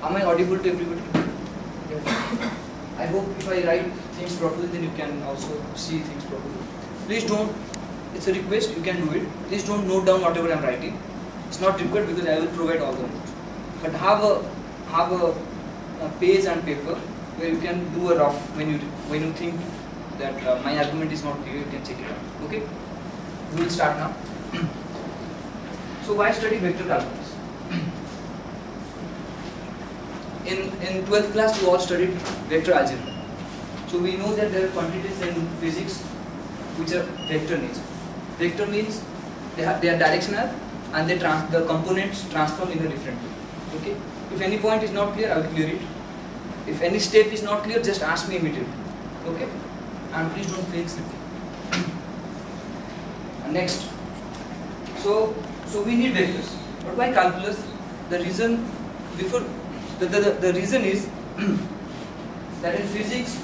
Am I audible to everybody? I hope if I write things properly, then you can also see things properly. Please don't, it's a request, you can do it. Please don't note down whatever I am writing. It's not required because I will provide all the notes. But have a page and paper where you can do a rough when you think that my argument is not clear, you can check it out. Okay? We will start now. So why study vector calculus? In 12th class we all studied vector algebra. So we know that there are quantities in physics which are vector nature. Vector means they are directional and the components transform in a different way. Okay? If any point is not clear, I will clear it. If any step is not clear, just ask me immediately. Okay? And please don't feel sleepy. Next. So we need vectors. But why calculus? The reason the reason is that in physics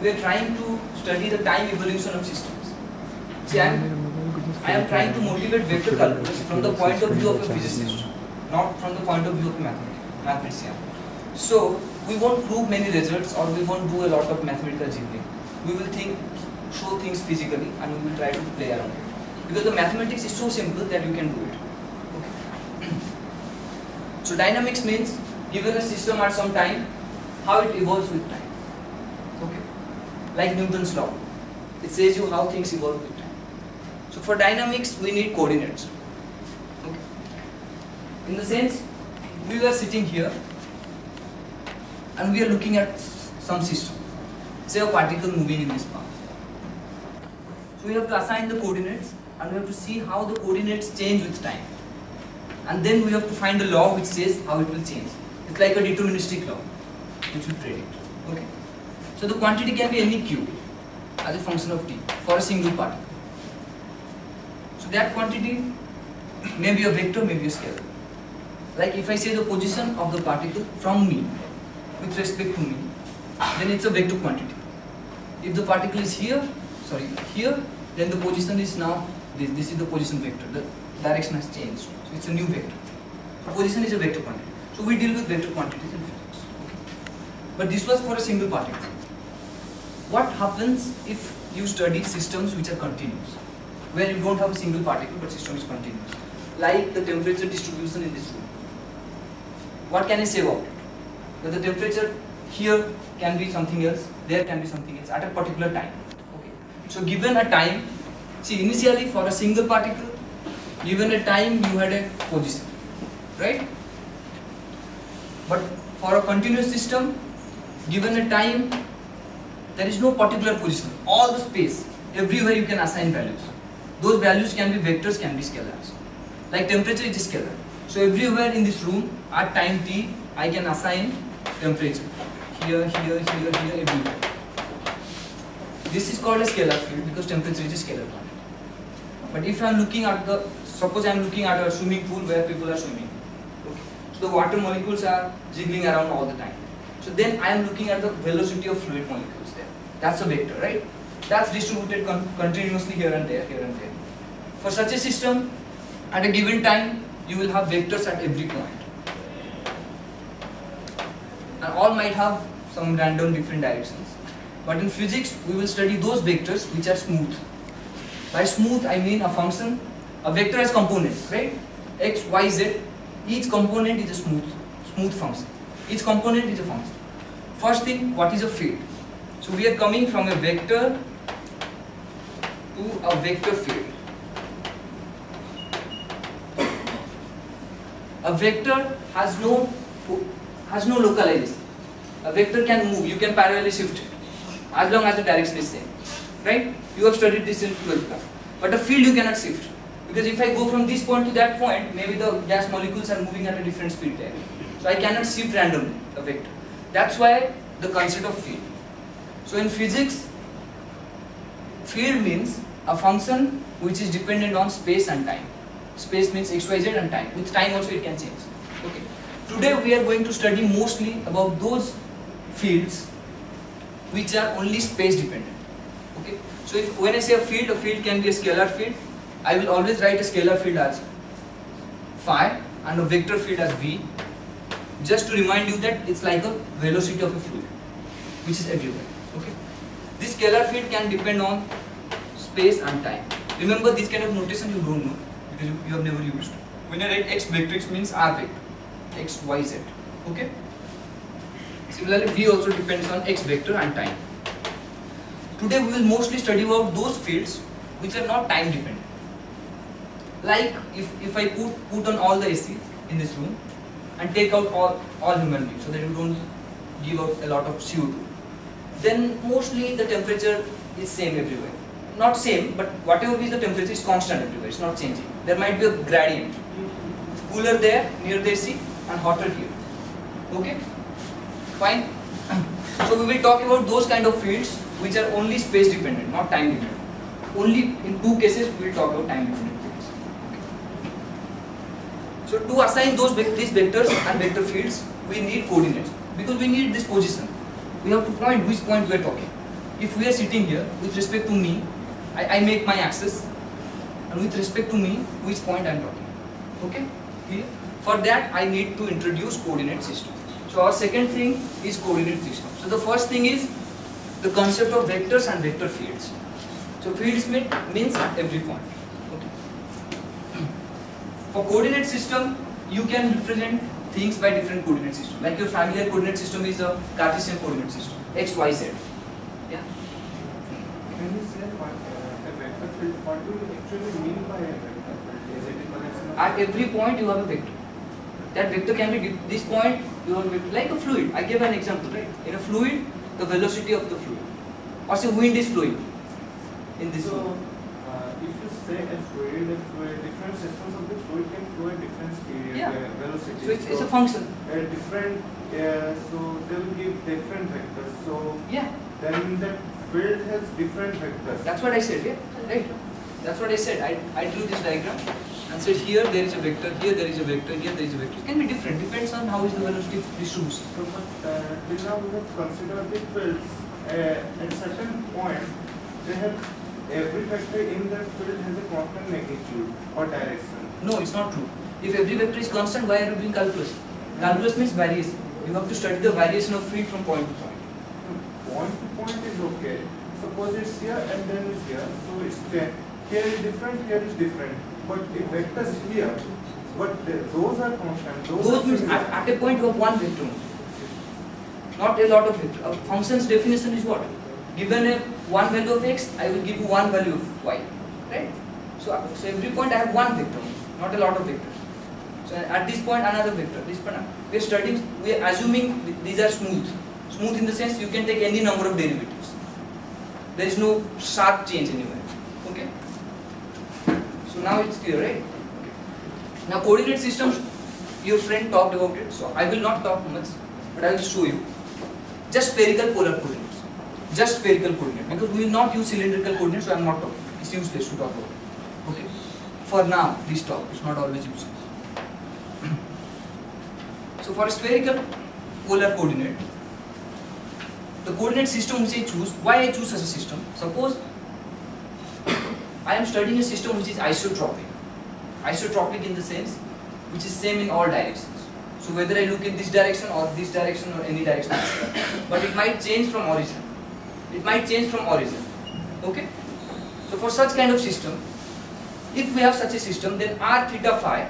we are trying to study the time evolution of systems. See, I am trying to motivate vector calculus from the point of view of a physicist, not from the point of view of a mathematician. So we won't prove many results or we won't do a lot of mathematical jiggling. We will show things physically and we will try to play around it. Because the mathematics is so simple that you can do it. Okay. So dynamics means given a system at some time, how it evolves with time. Okay. Like Newton's law. It says you how things evolve with time. So for dynamics we need coordinates. Okay. In the sense, we were sitting here and we are looking at some system. Say a particle moving in this path. So we have to assign the coordinates and we have to see how the coordinates change with time. And then we have to find a law which says how it will change. It's like a deterministic law which will predict. Okay. So the quantity can be any q as a function of t for a single particle. So that quantity may be a vector, may be a scalar. Like if I say the position of the particle from me with respect to me, then it's a vector quantity. If the particle is here, then the position is now this. This is the position vector. The direction has changed. So it's a new vector. The position is a vector quantity. So we deal with vector quantities in physics. Okay. But this was for a single particle. What happens if you study systems which are continuous, where you don't have a single particle but system is continuous, like the temperature distribution in this room? What can I say about it? That the temperature here can be something else, there can be something else at a particular time. Okay. So given a time, see initially for a single particle, given a time you had a position, right? But for a continuous system, given a time, there is no particular position. All the space, everywhere you can assign values. Those values can be vectors, can be scalars. Like temperature is a scalar. So everywhere in this room, at time t, I can assign temperature. Here, everywhere. This is called a scalar field because temperature is a scalar quantity. But if I am looking at suppose I am looking at a swimming pool where people are swimming. Okay. So the water molecules are jiggling around all the time. So then I am looking at the velocity of fluid molecules there. That's a vector, right? That's distributed continuously here and there, here and there. For such a system, at a given time, you will have vectors at every point. And all might have some random different directions. But in physics, we will study those vectors which are smooth. By smooth, I mean a function. A vector has components, right? X, Y, Z. Each component is a smooth function. Each component is a function. First thing, what is a field? So we are coming from a vector to a vector field. A vector has no localization. A vector can move. You can parallelly shift it as long as the direction is same, right? You have studied this in 12th class. But a field you cannot shift, because if I go from this point to that point, maybe the gas molecules are moving at a different speed there. So I cannot shift randomly a vector. That's why the concept of field. So in physics, field means a function which is dependent on space and time. Space means x, y, z and time. With time also it can change. Okay. Today we are going to study mostly about those fields which are only space dependent. Okay. So when I say a field can be a scalar field. I will always write a scalar field as phi and a vector field as v. just to remind you that it's like a velocity of a fluid, which is everywhere. Okay. This scalar field can depend on space and time. Remember, this kind of notation you don't know because you have never used. When I write x vector, it means r vector, x, y, z. Okay. Similarly, v also depends on x vector and time. Today we will mostly study about those fields which are not time dependent. Like if I put on all the AC in this room and take out all human beings so that you don't give out a lot of CO2, then mostly the temperature is same everywhere. Not same, but whatever is the temperature is constant everywhere, it's not changing. There might be a gradient. Cooler there near the AC and hotter here. Okay? Fine? So we will talk about those kind of fields which are only space dependent, not time dependent. Only in two cases we will talk about time dependent fields. So to assign these vectors and vector fields, we need coordinates because we need this position. We have to point which point we are talking. If we are sitting here, with respect to me, I make my axis, and with respect to me, which point I am talking. Okay? Here. For that, I need to introduce coordinate system. So our second thing is coordinate system. So the first thing is the concept of vectors and vector fields. So fields means at every point. Okay. For coordinate system, you can represent things by different coordinate system. Like your familiar coordinate system is a Cartesian coordinate system, x, y, z. Yeah. When you say a vector field, what do you actually mean by a vector field? Is it a collection of At every point you have a vector. That vector can be this point you have a vector, like a fluid. I gave an example, right? In a fluid, the velocity of the fluid. Or say wind is flowing in this fluid. If you say a fluid, different systems of the fluid can flow at different speed, velocity. So it's a function. Different, so they will give different vectors. So Yeah. then the field has different vectors. That's what I said, yeah? Right. That's what I said. I drew this diagram and said here there is a vector, here there is a vector, here there is a vector. It can be different, depends on how is the velocity distribution. So, but till now we have considered the fields at certain point, they have every vector in that field has a constant magnitude or direction. No, it's not true. If every vector is constant, why are you doing calculus? Calculus means variation. You have to study the variation of field from point to point. Point to point is okay. Suppose it's here and then it's here. So it's 10. Here is different, here is different. But the vectors here, but those are constant. Those means at a point you have one vector. Not a lot of vector. A function's definition is what? Given a one value of x, I will give you one value of y. Right? So every point I have one vector, not a lot of vectors. So at this point another vector. This point we are studying, we are assuming these are smooth. Smooth in the sense you can take any number of derivatives. There is no sharp change anywhere. Okay? So now it's clear, right? Okay. Now coordinate systems, your friend talked about it, so I will not talk much, but I will show you. Just spherical polar coordinates. Just spherical coordinates. Because we will not use cylindrical coordinates, so I am not talking. It's useless to talk about it. Okay? For now, this talk is not always useless. So for a spherical polar coordinate, the coordinate system which I choose, why I choose such a system? Suppose I am studying a system which is isotropic. Isotropic in the sense which is same in all directions. So whether I look in this direction or any direction, but it might change from origin. It might change from origin. Okay? So for such kind of system, if we have such a system, then r theta phi,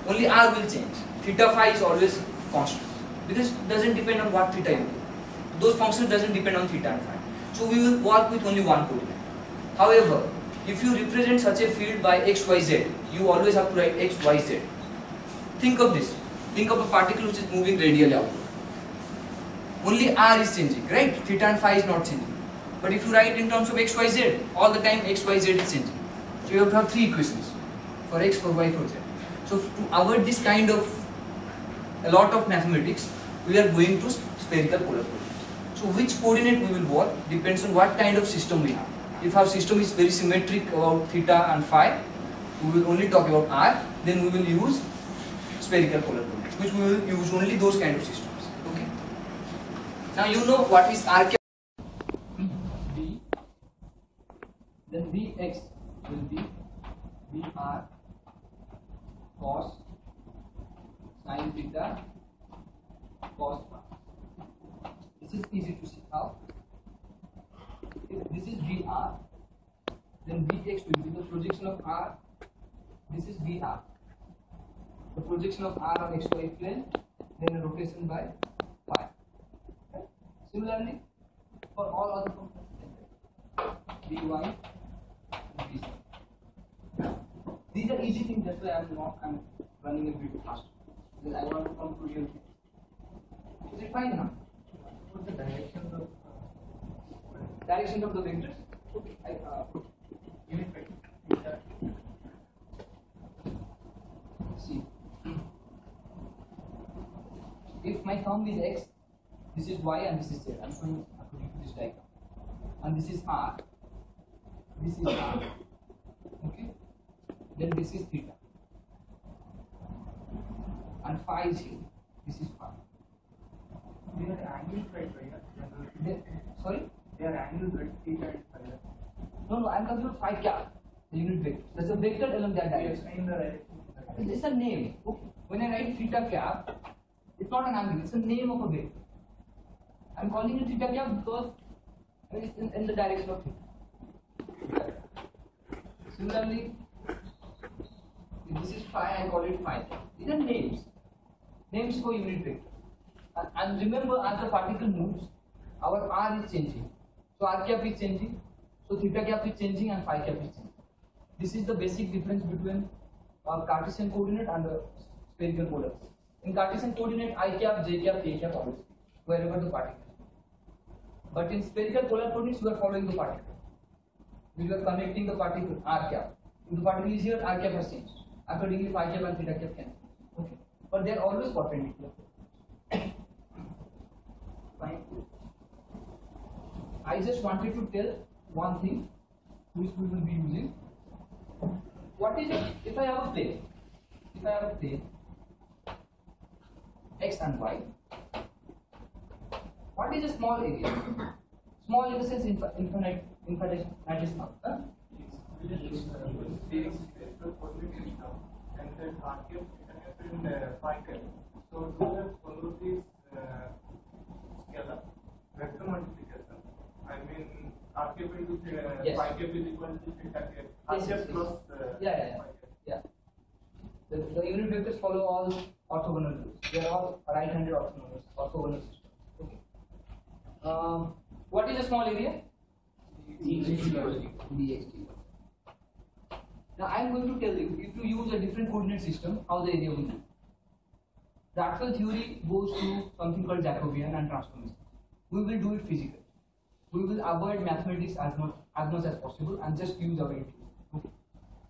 only r will change. Theta phi is always constant because it doesn't depend on what theta you do. Those functions doesn't depend on theta and phi. So we will work with only one coordinate. However, if you represent such a field by x, y, z, you always have to write x, y, z. Think of this. Think of a particle which is moving radially outward. Only r is changing, right? Theta and phi is not changing. But if you write in terms of x, y, z, all the time x, y, z is changing. So you have to have three equations for x, for y, for z. So to avoid this kind of a lot of mathematics, we are going to spherical polar coordinates. So which coordinate we will work depends on what kind of system we have. If our system is very symmetric about theta and phi, we will only talk about r, then we will use spherical polar coordinates, which we will use only those kind of systems. Okay. Now you know what is r cap b, then vx will be vr cos sin theta cos phi. This is easy to see. How? If this is VR, then Vx will be the projection of R. This is VR. The projection of R on xy plane, then a rotation by phi. Okay? Similarly, for all other components, Vy, Vz. These are easy things. That's why I'm running a bit faster. Because I want to come to real things. Is it fine now? What's the direction of the vectors? Okay. unit vector? See, if my thumb is x, this is y and this is z. I'm showing according to this diagram. And this is r. This is r. Okay. Then this is theta. And phi is here. This is phi. They are angles right, right? Sorry? They are angles right, theta and phi. No, I'm talking about phi cap, the unit vector. There's a vector along that direction. In the direction. It's a name. Okay. When I write theta cap, it's not an angle, it's the name of a vector. I'm calling it theta cap because it's in the direction of theta. Similarly, if this is phi, I call it phi. These are names. Names for unit vector. And remember, as the particle moves, our r is changing. So r cap is changing. So theta cap is changing and phi cap is changing. This is the basic difference between Cartesian coordinate and the spherical polar. In Cartesian coordinate, I cap, j cap, k cap always wherever the particle is. But in spherical polar coordinates, you are following the particle. You are connecting the particle r cap. If the particle is here, r cap has changed. Accordingly, phi cap and theta cap can. Okay, but they are always perpendicular. Fine. I just wanted to tell one thing which we will be using. What is it? If I have a plane, x and y, what is a small area? Small in the sense infinitesimal. Huh? And then RKF in phi cap. So do you follow this scalar vector multiplication? I mean, RKF into Yes. phi cap is equal to theta cap. Yes, yes, RKF plus yeah. The unit vectors follow all orthogonal rules. They are all right-handed orthogonal systems. Okay. What is a small area? dx. Now I am going to tell you, if you use a different coordinate system, how the area will be. The actual theory goes to something called Jacobian and transformation. We will do it physically. We will avoid mathematics as much as possible and just use our intuition. Okay.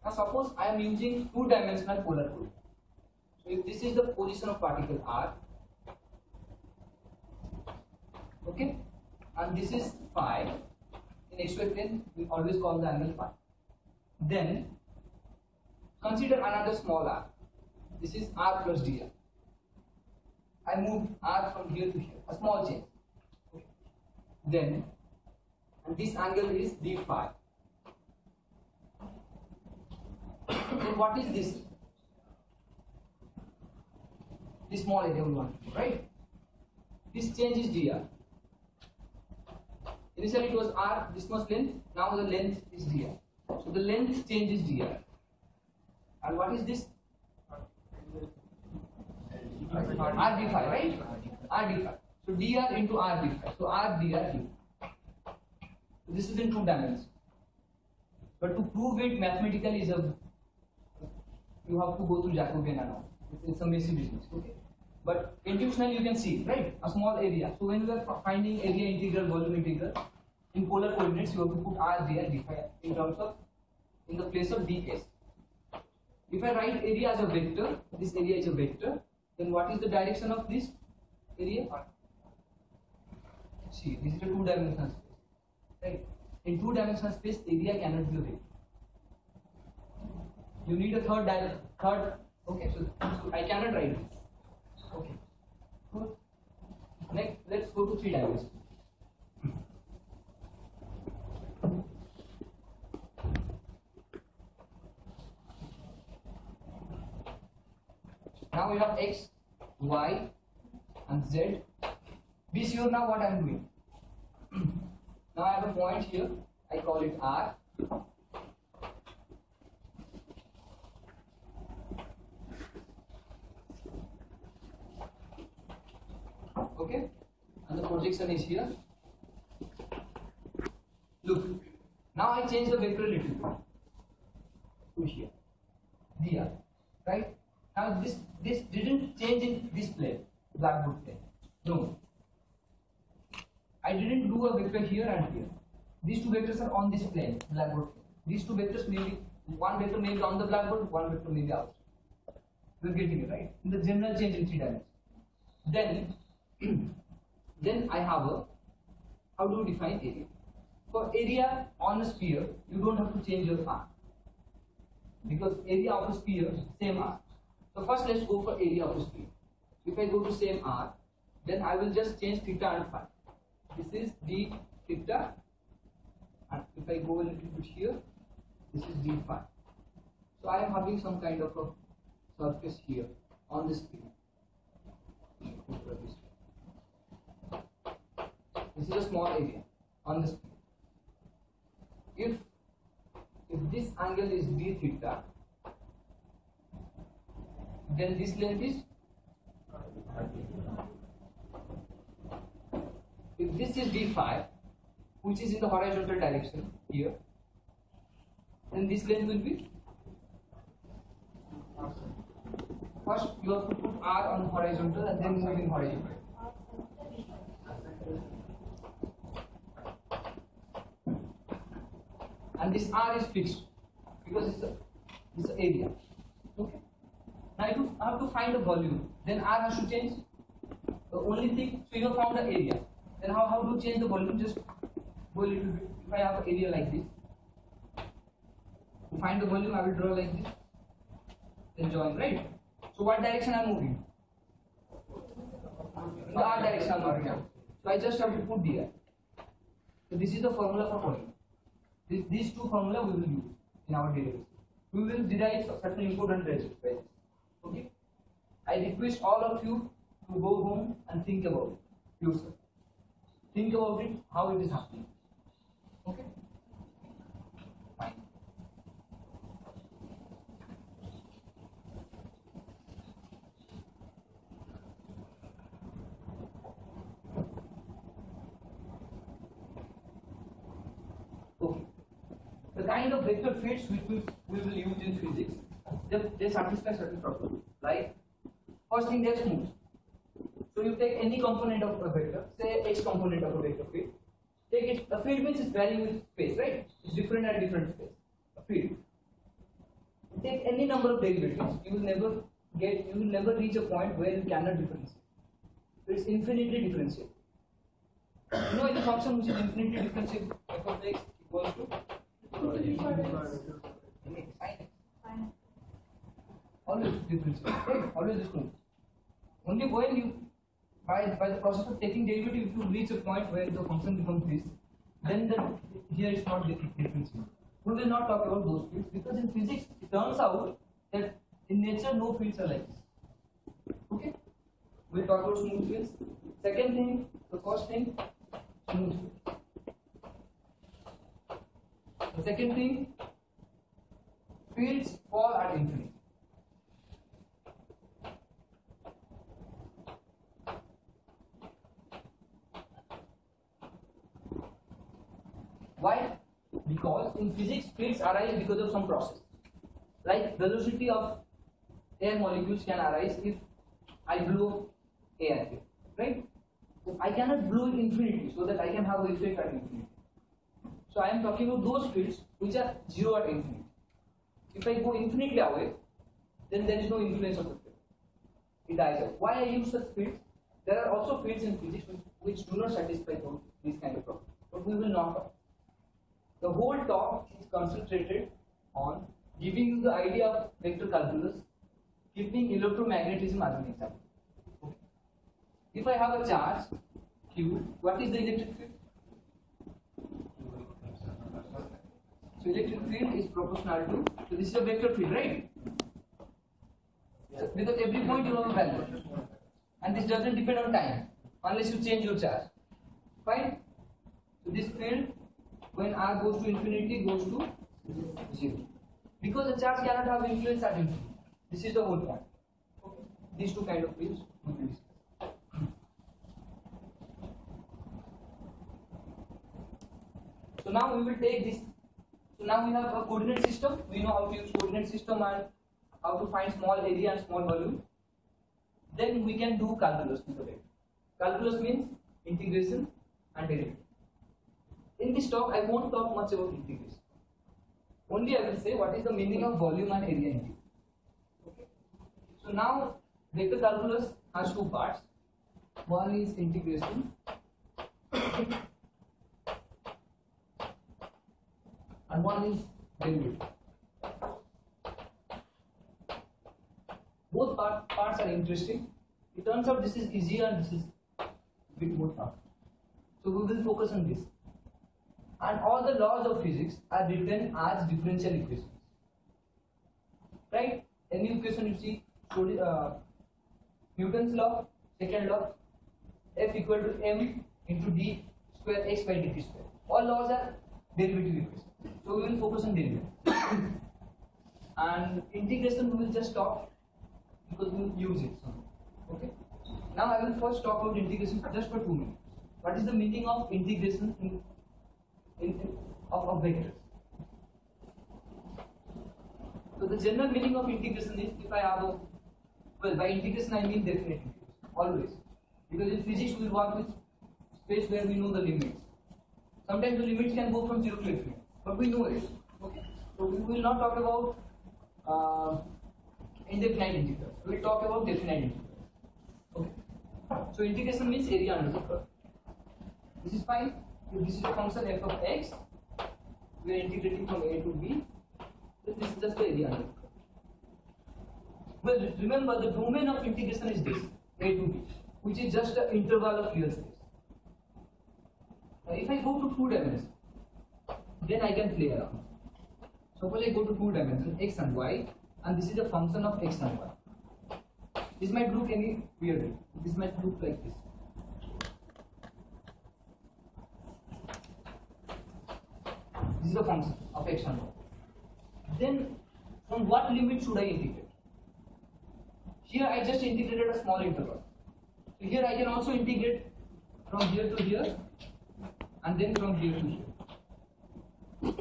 Now suppose I am using two-dimensional polar coordinate. So if this is the position of particle r, okay, and this is phi, in xy plane we always call the angle phi. Then consider another small r. This is r plus dr. I moved r from here to here, a small change. Okay. Then, and this angle is d phi. Then what is this? This small area we want, right? This change is dr. Initially it was r, this much length, now the length is dr. So the length change is dr. And what is this? r d phi, right? R d phi. So dr into r d phi. So r dr d. This is in two dimensions. But to prove it mathematically is you have to go through Jacobian and all. It's a messy business. Okay. But intuitionally you can see, right? A small area. So when you are finding area integral, volume integral, in polar coordinates you have to put r dr d phi in terms of in the place of ds. If I write area as a vector, this area is a vector, then what is the direction of this area? See, this is a two-dimensional space. Right? In two-dimensional space, area cannot be a vector. You need a third. Okay, so I cannot write this. Okay. Good. Next, let's go to 3 dimensions. Now we have x, y, and and Z. Be sure now what I am doing. Now I have a point here, I call it R. Okay, and the projection is here. Look, now I change the vector a little bit to here, dr, right? Now this didn't change in this plane, blackboard plane. No, I didn't do a vector here and here. These two vectors are on this plane, blackboard plane. These two vectors may be, one vector may be on the blackboard, one vector may be outside. You're getting it, right? In the general change in 3 dimensions. Then I have a, how do you define area? For area on a sphere, you don't have to change your R, because area of a sphere same R. So first let's go for area of a sphere. If I go to same R, then I will just change theta and phi. This is d theta, and if I go a little bit here, this is d phi. So I am having some kind of a surface here on the sphere. This is a small area on the sphere. If this angle is d theta, then this length is, if this is d phi, which is in the horizontal direction here, then this length will be, first you have to put R on horizontal and then move in horizontal. And this R is fixed because it's an area. Okay. Now if you have to find a volume, then R has to change. The only thing, so you have found the area. Then how do you change the volume? Just go a little bit. If I have an area like this, to find the volume, I will draw like this. Then join, right? So what direction I am moving? In the R direction I am moving now. So I just have to put there. So this is the formula for volume. These two formula we will use in our derivation. We will derive certain important results. Right? Okay. I request all of you to go home and think about it yourself. Think about it, how it is happening. Okay. Fine. Okay. The kind of vector fields which we will use in physics, they satisfy certain properties. Like, first thing, they're smooth. So you take any component of a vector, say x component of a vector field. Take it. A field means it's varying with space, right? It's different at different space. A field. Take any number of derivatives. You will never reach a point where you cannot differentiate. So it's infinitely differentiable. You know, in the function which is infinitely differentiable, f of x equals to sin x. Always differentiable, right? Always this one. Only when you, by the process of taking derivative, if you reach a point where the function becomes this, then here it's not differentiable. We will not talk about those fields, because in physics it turns out that in nature no fields are like this. Okay? We'll talk about smooth fields. Second thing, the first thing, smooth fields. The second thing, fields fall at infinity. Why? Because in physics, fields arise because of some process. Like velocity of air molecules can arise if I blow air here, right? So I cannot blow it infinitely so that I can have an effect at infinity. So I am talking about those fields which are zero at infinity. If I go infinitely away, then there is no influence of the field. It dies out. Why I use such fields? There are also fields in physics which do not satisfy these kind of problems, but we will not talk. The whole talk is concentrated on giving you the idea of vector calculus, keeping electromagnetism as an example. Okay. If I have a charge Q, what is the electric field? So electric field is proportional to, so this is a vector field, right? Because every point you have a value. and this doesn't depend on time unless you change your charge. Fine. So this field, when r goes to infinity, goes to 0 because the charge cannot have influence at infinity. This is the whole point. Okay. These two kind of fields we will discuss. So now we will take this. So now we have a coordinate system. We know how to use coordinate system and how to find small area and small volume. Then we can do calculus with the vector. Calculus means integration and derivative. In this talk, I won't talk much about integration. Only I will say what is the meaning of volume and area integration. Okay. So now vector calculus has two parts. One is integration. And one is derivative. Both parts are interesting. It turns out this is easier and this is a bit more tough. So we will focus on this. And all the laws of physics are written as differential equations. Right? Any equation you see, Newton's law, second law, F equal to m into d square x by dt square. All laws are derivative equations. So we will focus on derivative. And integration we will just talk because we will use it. Okay. Now I will first talk about integration just for 2 minutes. What is the meaning of integration of vectors? So the general meaning of integration is, if I have a, well, by integration I mean definite integration, always. Because in physics we work with space where we know the limits. Sometimes the limits can go from 0 to infinity, but we know it. Okay. So we will not talk about indefinite integrals. We will talk about definite integrals. Okay. So integration means area under the curve. This is fine. So this is a function f of x. We are integrating from a to b. So this is just the area under the curve. Well, remember the domain of integration is this, a to b, which is just the interval of real space. Now, if I go to 2 dimensions, then I can play around. Suppose I go to 2 dimensions, x and y, and this is a function of x and y. This might look any weird. This might look like this. This is the function of x and y. Then, from what limit should I integrate? Here I just integrated a small interval. So here I can also integrate from here to here, and then from here to here.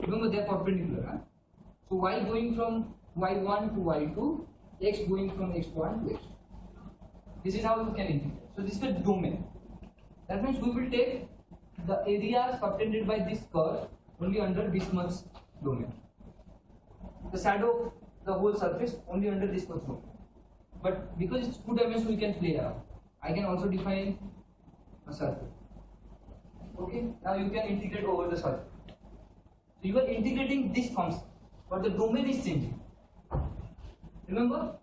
Remember they are perpendicular. Huh? So y going from y1 to y2, x going from x1 to x2. This is how you can integrate. So this is the domain. That means we will take the area subtended by this curve only under this much domain. The shadow of the whole surface only under this much domain. But because it's 2 dimensions, we can play around. I can also define a circle. Okay, now you can integrate over the circle. So you are integrating this function, but the domain is changing. Remember,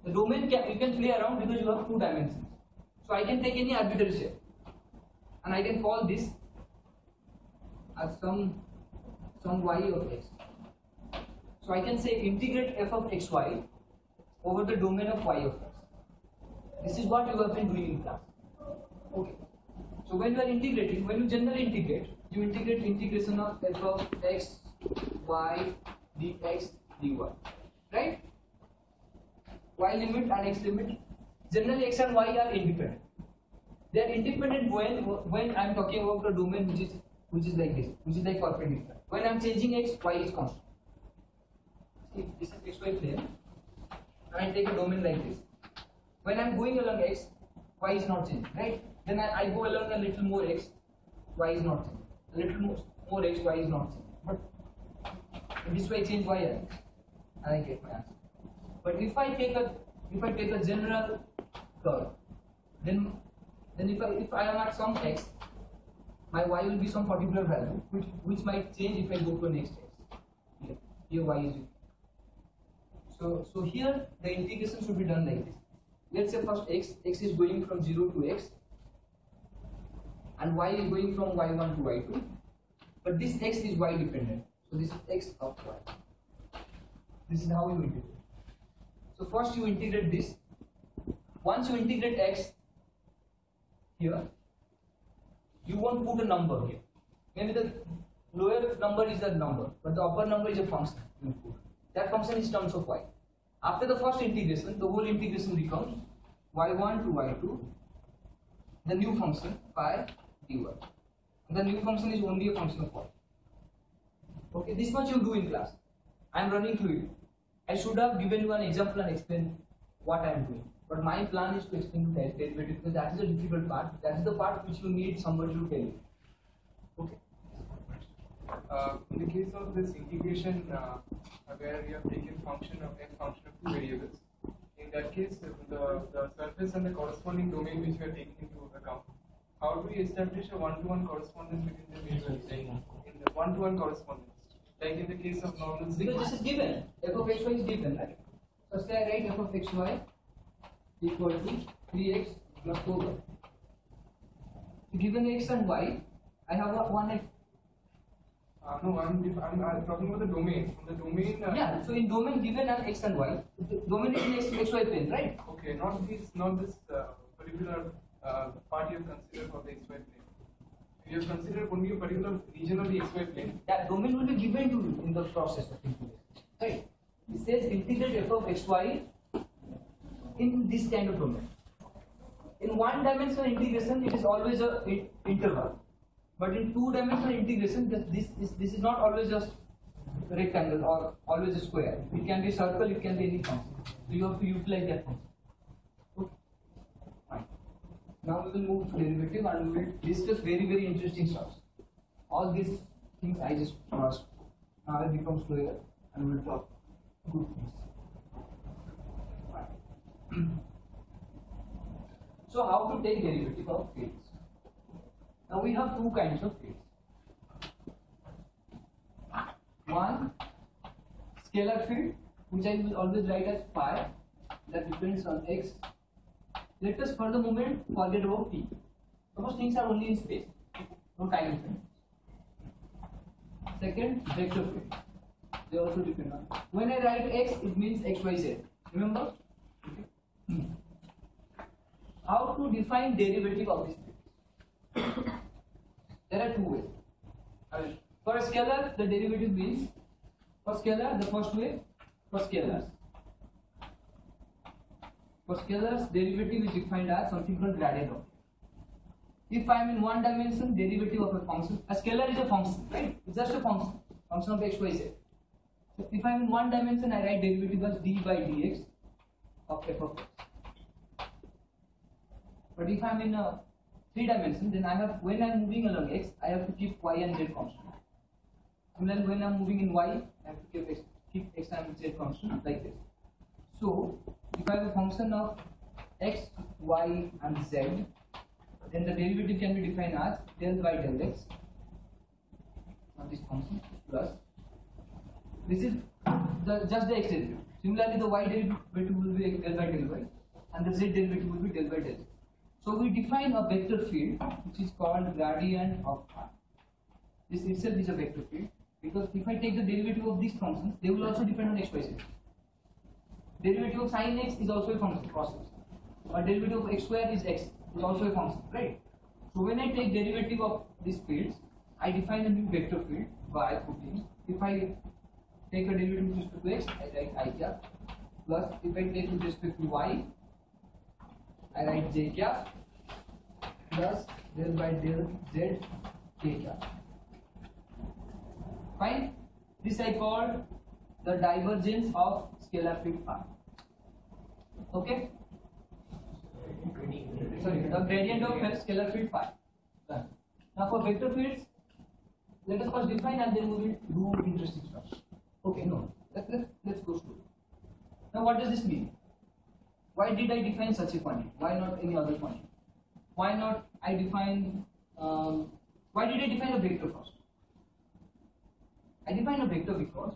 the domain you can play around because you have 2 dimensions. So I can take any arbitrary shape, and I can call this as some y of x. So I can say integrate f of xy over the domain of y of x. This is what you have been doing in class. Okay. So when you are integrating, when you generally integrate, you integrate integration of f of x, y, dx, dy. Right? Y limit and x limit. Generally x and y are independent. They are independent when I am talking about the domain which is like this, which is like perpendicular. When I am changing x, y is constant. See, this is xy plane, and I take a domain like this. When I am going along x, y is not changing, right? Then I go along a little more x, y is not changing. A little more x, y is not changing. But in this way I change y and I get my answer. But if I take a general curve, then if I am at some x, my y will be some particular value, which might change if I go to the next x. Here y is equal. So here the integration should be done like this. Let's say first x is going from 0 to x, and y is going from y1 to y2. But this x is y dependent. So this is x of y. This is how you integrate. So first you integrate this. Once you integrate x, here, you won't put a number here. Maybe the lower number is a number, but the upper number is a function. You put. That function is terms of y. After the first integration, the whole integration becomes y1 to y2, the new function phi dy. The new function is only a function of y. Okay, this much you do in class. I am running through it. I should have given you an example and explained what I am doing. But my plan is to explain the derivative because that is the difficult part. That is the part which you need somebody to tell you. Okay. In the case of this integration where you have taken function of two variables, in that case the surface and the corresponding domain which we are taking into account, how do we establish a one-to-one correspondence between the variables? In the one-to-one correspondence, like in the case of normal sigma. Because this is given, f of xy is given, right? First I write f of xy equal to 3x plus 4y. So given x and y, I have one x. No, I'm talking about the domain. From the domain. Yeah. So in domain given an x and y, the domain is in xy plane, right? Okay. Not this particular part you have considered for the xy plane. You have considered only a particular region of the xy plane. That domain will be given to you in the process of integration, right? It says integrate f of xy in this kind of domain. In one dimensional integration, it is always a interval. But in two-dimensional integration, this is not always just rectangle or always a square. It can be circle, it can be any function. So you have to utilize that function. Okay. Fine. Now we will move to derivative and we will discuss very interesting stuff. All these things I just crossed. Now it becomes clear and we will talk good things. Fine. So how to take derivative of fields? Now we have two kinds of fields. One, scalar field, which I will always write as phi, that depends on x. Let us for the moment forget about t. Suppose things are only in space, no time difference. Second, vector field. They also depend on. When I write x, it means x, y, z. Remember? How to define derivative of this field? There are two ways. For a scalar, the derivative means, for scalar, the first way, for scalars. For scalars, derivative is defined as something called gradient of. If I am in one dimension, derivative of a function, a scalar is a function, right? It's just a function of x, y, z. So if I am in one dimension, I write derivative as d by dx of f of x. But if I am in a three dimension, then I have, when I am moving along x, I have to keep y and z constant. Similarly, when I am moving in y, I have to keep x and z constant like this. So, if I have a function of x, y and z, then the derivative can be defined as del by del x of this function plus, this is just the x derivative. Similarly, the y derivative will be del by del y and the z derivative will be del by del z. So we define a vector field which is called gradient of r. This itself is a vector field because if I take the derivative of these functions, they will also depend on x, y, z. Derivative of sin x is also a function process. Or derivative of x square is x is also a function, right? So when I take derivative of these fields, I define a new vector field by putting, if I take a derivative with respect to x, I write I cap, plus if I take with respect to y, I write j cap, plus del by del z k cap. Fine. This I called the divergence of scalar field phi. Okay. Sorry, the gradient of scalar field phi. Done. Now for vector fields, let us first define and then we will do interesting stuff. Okay, no. Let's go slow. Now what does this mean? Why did I define such a quantity? Why not any other quantity? Why not I define, why did I define a vector first? I define a vector because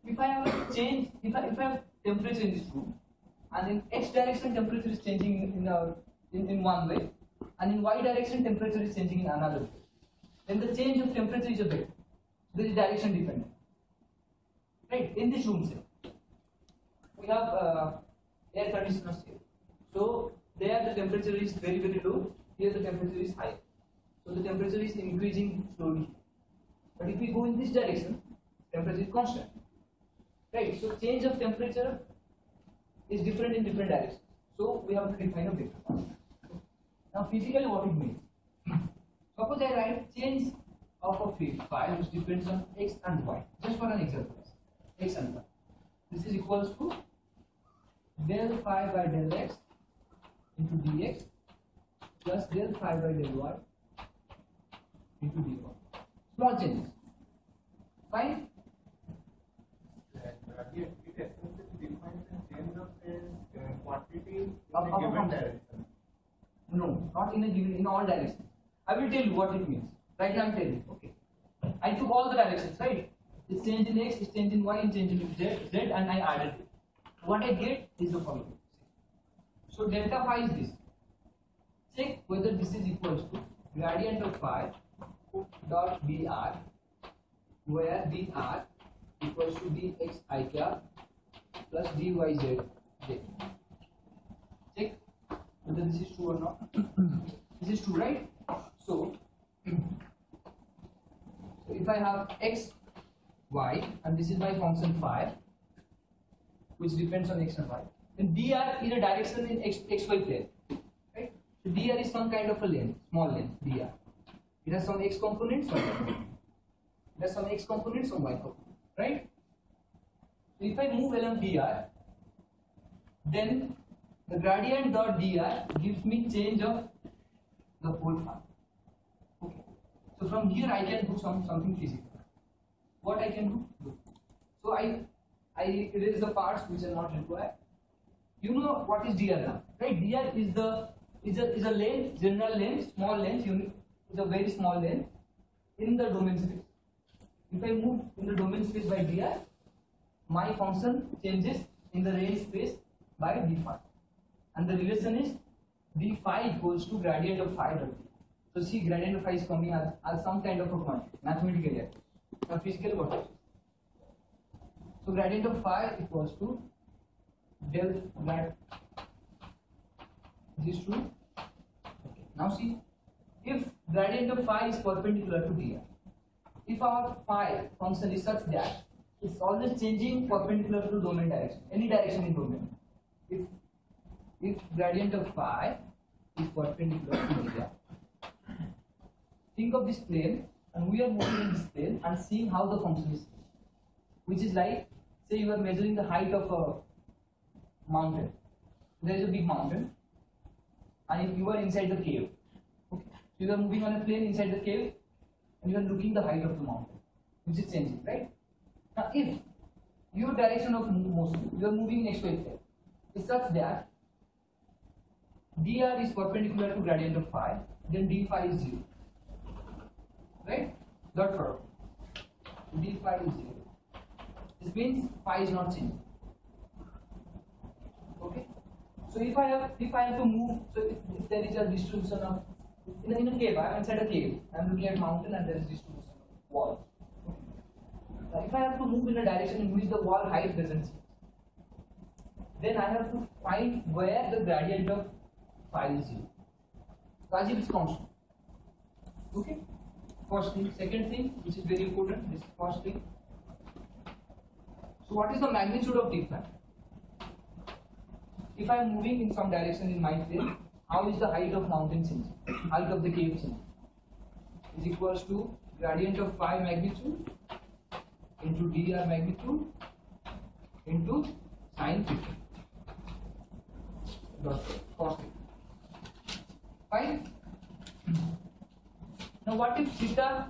if I have a change, if I have temperature in this room, and in x direction temperature is changing in one way, and in y direction temperature is changing in another way, then the change of temperature is a vector. This is direction dependent. Right? In this room, say, we have air conditioners here. So there the temperature is very low, here the temperature is higher. So the temperature is increasing slowly. But if we go in this direction, temperature is constant. Right? So change of temperature is different in different directions. So we have to define a vector constant. Now physically what it means? Suppose I write change of a field phi which depends on x and y. Just for an example, x and y. This is equals to del phi by del x into dx plus del phi by del y into dy. Small changes. Fine? It essentially defines a change of a quantity in Of a given from direction. No, not in a given, in all directions. I will tell you what it means. Right now I am telling you. Okay. I took all the directions, right? It's change in x, it's change in y, and change in z, and I added it. What I get is the following. So delta phi is this. Check whether this is equals to gradient of phi dot dr, where dr equals to dx I cap plus dyz j. Check whether this is true or not. This is true, right? So if I have x, y, and this is my function phi, which depends on x and y, then dr is a direction in xy plane, right? So dr is some kind of a length, small length, dr. It has some x components, some y components. It has some x components, some y components, right? So if I move along dr, then the gradient dot dr gives me change of the whole phi. Okay. So from here I can do something physical. What I can do? So I erase the parts which are not required. You know what is dr now, right? Dr is a length, general length, small length, unit. It's a very small length in the domain space. If I move in the domain space by dr, my function changes in the range space by d phi, and the relation is d phi equals to gradient of phi dot d. So see, gradient of phi is coming as some kind of a quantity, mathematically. Now physically what is it? So gradient of phi equals to del grad. Is this true? Okay. Now see, if gradient of phi is perpendicular to dr, if our phi function is such that it's always changing perpendicular to domain direction, any direction in domain. If gradient of phi is perpendicular to dr, think of this plane, and we are moving in this plane and seeing how the function is, which is like, say you are measuring the height of a mountain. There is a big mountain, and if you are inside the cave, okay, so you are moving on a plane inside the cave, and you are looking the height of the mountain, which is changing, right? Now, if your direction of motion, you are moving in xy plane, is such that dr is perpendicular to gradient of phi, then d phi is 0. Right? Dot product. D phi is 0. This means phi is not changing. Okay? So if I have to move, so if there is a distribution of in a cave, I am inside a cave, I am looking at mountain and there is distribution of walls. Now if I have to move in a direction in which the wall height doesn't change, then I have to find where the gradient of phi is 0. So as if it's constant. Okay? First thing. Second thing, which is very important, this first thing. So what is the magnitude of d phi? If I am moving in some direction in my plane, how is the height of mountain changing? Height of the cave changing? Is equals to gradient of phi magnitude into dr magnitude into sine theta. Cos theta. Fine. Now what if theta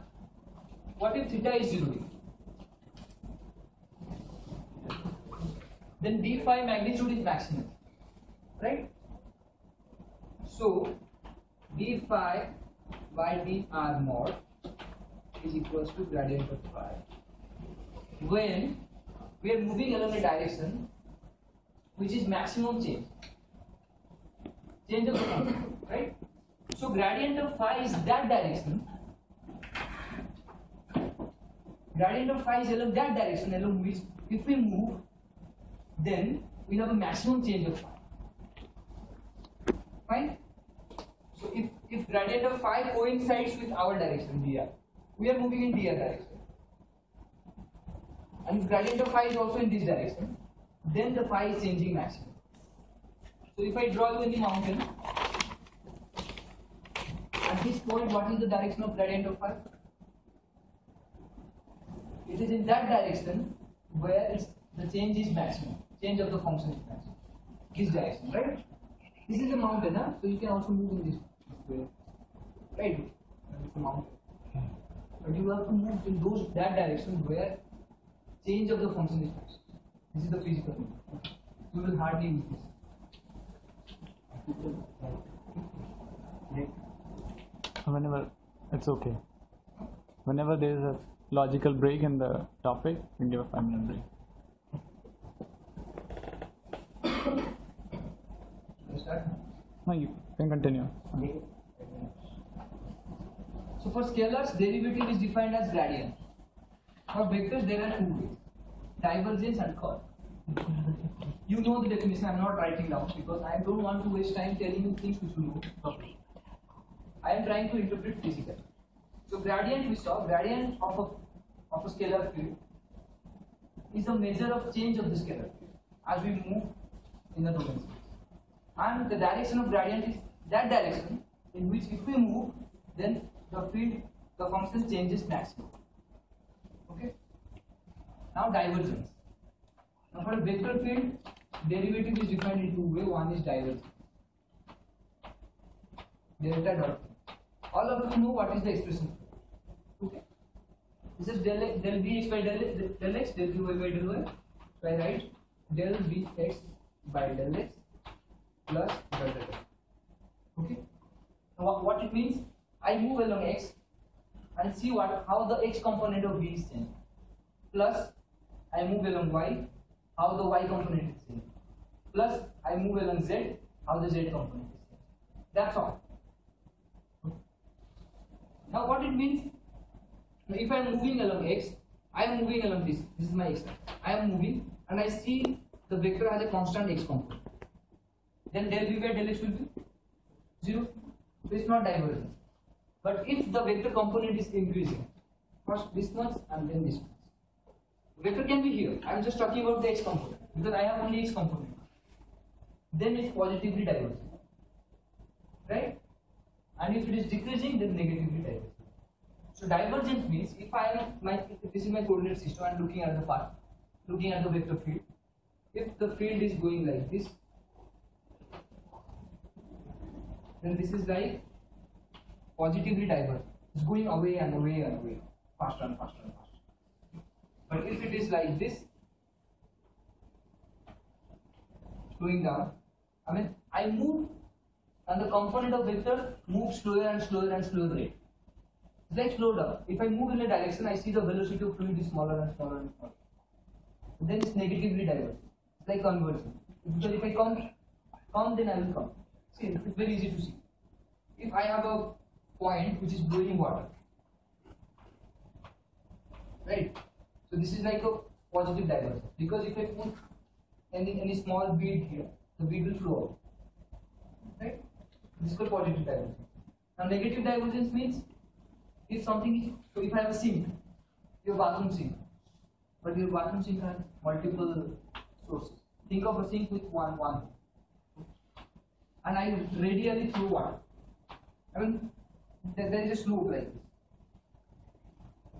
is 0 degree? Then d phi magnitude is maximum, right? So d phi by dr mod is equals to gradient of phi when we are moving along a direction which is maximum change of the function, right? So gradient of phi is that direction. Gradient of phi is along that direction along which if we move, then we have a maximum change of phi. Fine? So if gradient of phi coincides with our direction dr, we are moving in dr direction, and if gradient of phi is also in this direction, then the phi is changing maximum. So if I draw you in the mountain, at this point, what is the direction of gradient of phi? It is in that direction where the change is maximum. Change of the function is maximum. This direction, right? This is a mountain, huh? So you can also move in this way, right? It's a mountain, but you have to move in that direction where change of the function is maximum. This is the physical thing. You will hardly use this. Whenever it's okay. Whenever there is a logical break in the topic, we give a 5-minute break. No, you can continue. So for scalars, derivative is defined as gradient. For vectors, there are two ways: divergence and curl. You know the definition. I am not writing down because I don't want to waste time telling you things which you know properly. I am trying to interpret physically. So gradient, we saw gradient of a scalar field is a measure of change of the scalar field as we move in the domain space. And the direction of gradient is that direction in which if we move, then the field, the function changes maximum. Okay. Now divergence. Now for a vector field, derivative is defined in two ways. One is divergence. Delta dot. All of you know what is the expression. Okay. This is del bx by del x, del by del y. So I write del bx by del x plus del y. Okay. Now what it means? I move along x and see how the x component of b is changing. Plus I move along y, how the y component is changing. Plus I move along z, how the z component is changing. That's all. Now what it means? If I am moving along x, I am moving along this. This is my x. I am moving and I see the vector has a constant x component. Then del v by del x will be 0. So it's not divergent. But if the vector component is increasing, first this much and then this much. Vector can be here. I am just talking about the x component because I have only x component. Then it's positively divergent. Right? And if it is decreasing, then negatively divergent. So divergence means if this is my coordinate system, I am looking at the path, looking at the vector field. If the field is going like this, then this is like positively divergent. It's going away and away and away, faster and faster and faster. But if it is like this, going down, I move and the component of vector moves slower and slower and slower rate. It's like slow down. If I move in a direction, I see the velocity of fluid is smaller and smaller and smaller. Then it's negatively divergent. It's like convergent. Because if I come, then I will come. See, it's very easy to see. If I have a point which is blowing water, right? So this is like a positive divergence. Because if I put any small bead here, the bead will flow out. Right? This is called positive divergence. Now negative divergence means if something is, so if I have a sink, your bathroom sink, but your bathroom sink has multiple sources. Think of a sink with one, and I radially throw water. There is a slope like this.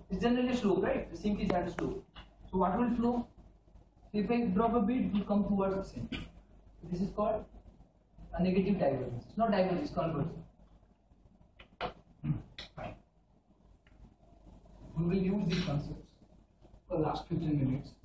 It's generally a slope, right? The sink is at a slope. So what will flow? So if I drop a bead, it will come towards the sink. This is called a negative divergence. It's not divergence, it's convergence. Fine. We will use these concepts for the last 15 minutes.